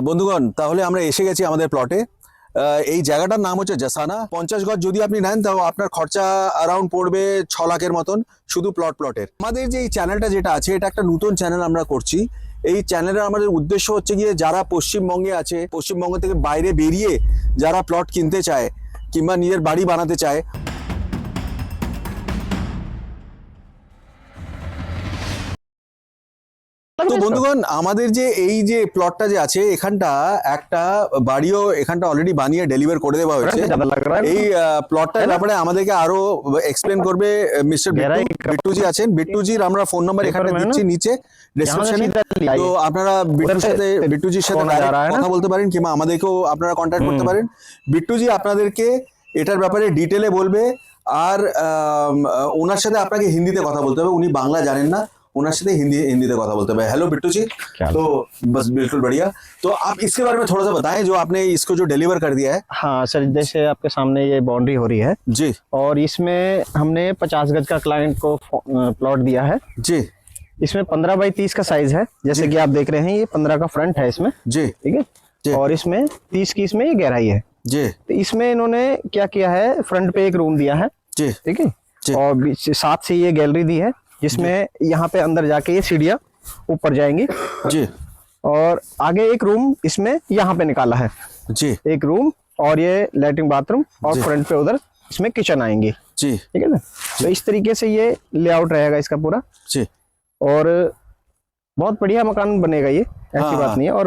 বন্ধুগণ, তাহলে আমরা এসে গেছি আমাদের প্লটে। এই জায়গাটার নাম হচ্ছে জাসানা। 50 গজ যদি আপনি নেন তাও আপনার খরচা অ্যারাউন্ড পড়বে 6 লাখের মতন, শুধু প্লটের। আমাদের যে এই চ্যানেলটা যেটা আছে, এটা একটা নতুন চ্যানেল আমরা করছি। এই চ্যানেলের আমাদের উদ্দেশ্য হচ্ছে গিয়ে যারা পশ্চিমবঙ্গে আছে, পশ্চিমবঙ্গ থেকে বাইরে বেরিয়ে যারা প্লট কিনতে চায় কিংবা নিজের বাড়ি বানাতে চায়। তো বন্ধুগণ, আমাদের যে এই যে প্লটটা যে আছে, এখানটা একটা বাড়িও এখানটা অলরেডি বানিয়ে ডেলিভার করে দেওয়া হয়েছে। এই প্লটটার ব্যাপারে আমাদেরকে আরো এক্সপ্লেন করবে মিস্টার বিট্টুজি আছেন। বিট্টুজির আমরা ফোন নাম্বার এখানে দিচ্ছি নিচে ডেসক্রিপশনে। তো আপনারা বিট্টুজির সাথে কথা বলতে পারেন কিংবা আমাদেরকেও আপনারা কন্ট্যাক্ট করতে পারেন। বিট্টুজি আপনাদেরকে এটার ব্যাপারে ডিটেলে বলবে। আর ওনার সাথে আপনাকে হিন্দিতে কথা বলতে হবে, উনি বাংলা জানেন না, उनर से हिंदी কথা বলতে হবে। हेलो बिट्टू जी, तो बस बिल्कुल बढ़िया। तो आप इसके बारे में थोड़ा सा बताएं जो आपने इसको जो डिलीवर कर दिया है। हाँ सर, जैसे आपके सामने ये बाउंड्री हो रही है जी, और इसमें हमने 50 गज का क्लाइंट को प्लॉट दिया है जी। इसमें 15 बाई 30 का साइज है, जैसे कि आप देख रहे हैं। ये 15 का फ्रंट है इसमें, जी, ठीक है। और इसमें 30 की इसमें ये गहराई है जी। तो इसमें इन्होंने क्या किया है, फ्रंट पे एक रूम दिया है, जी, ठीक है। और साथ से ये गैलरी दी है, जिसमें यहाँ पे अंदर जाके ये सीढ़ियाँ ऊपर जाएंगी जी। और आगे एक रूम इसमें यहाँ पे निकाला है जी, एक रूम, और ये लैट्रिन बाथरूम, और फ्रंट पे उधर इसमें किचन आएंगी जी, ठीक है ना। तो इस तरीके से ये लेआउट रहेगा इसका पूरा जी। और बहुत बढ़िया मकान बनेगा ये, ऐसी बात नहीं है। और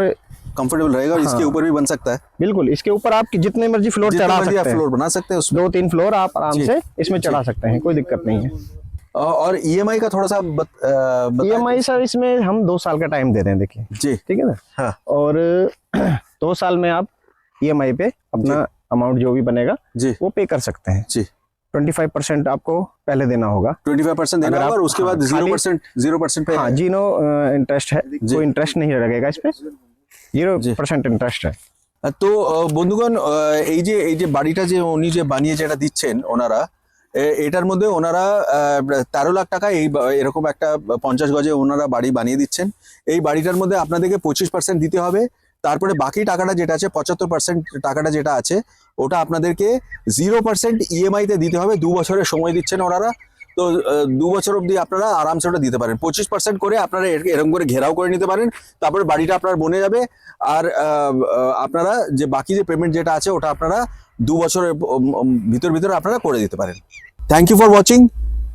कंफर्टेबल रहेगा और इसके ऊपर भी बन सकता है। बिल्कुल, इसके ऊपर आप जितने मर्जी फ्लोर चढ़ा सकते हैं, फ्लोर बना सकते हैं उसमें। 2-3 फ्लोर आप आराम से इसमें चढ़ा सकते हैं, कोई दिक्कत नहीं है। और ईएमआई का थोड़ा सा ईएमआई सर इसमें हम 2 साल का टाइम दे रहे हैं, देखिए जी, ठीक है ना। हाँ। और 2 साल में आप ईएमआई पे अपना अमाउंट जो भी बनेगा जी वो पे कर सकते हैं जी। 25% आपको पहले देना होगा, 25% देना होगा, और उसके बाद 0% पे। हाँ, जीरो इंटरेस्ट है, कोई इंटरेस्ट नहीं लगेगा इस पे, 0% इंटरेस्ट है। তো বন্ধুগণ, এই যে বাড়িটা যে উনি যে বানিয়ে যেটা দিচ্ছেন ওনারা, এটার মধ্যে ওনারা 13 লাখ টাকা এরকম একটা 50 গজে ওনারা বাড়ি বানিয়ে দিচ্ছেন। এই বাড়িটার মধ্যে আপনাদেরকে 25% দিতে হবে। তারপরে বাকি টাকাটা যেটা আছে 75% টাকাটা যেটা আছে ওটা আপনাদেরকে 0% ইএমআই তে দিতে হবে। 2 বছরের সময় দিচ্ছেন ওনারা। তো 2 বছর অবধি আপনারা আরামসে ওটা দিতে পারেন। 25% করে আপনারা এরকম করে ঘেরাও করে নিতে পারেন। তারপরে বাড়িটা আপনার বনে যাবে। আর আপনারা যে বাকি যে পেমেন্ট যেটা আছে ওটা আপনারা 2 বছরের ভিতর আপনারা করে দিতে পারেন। Thank you for watching.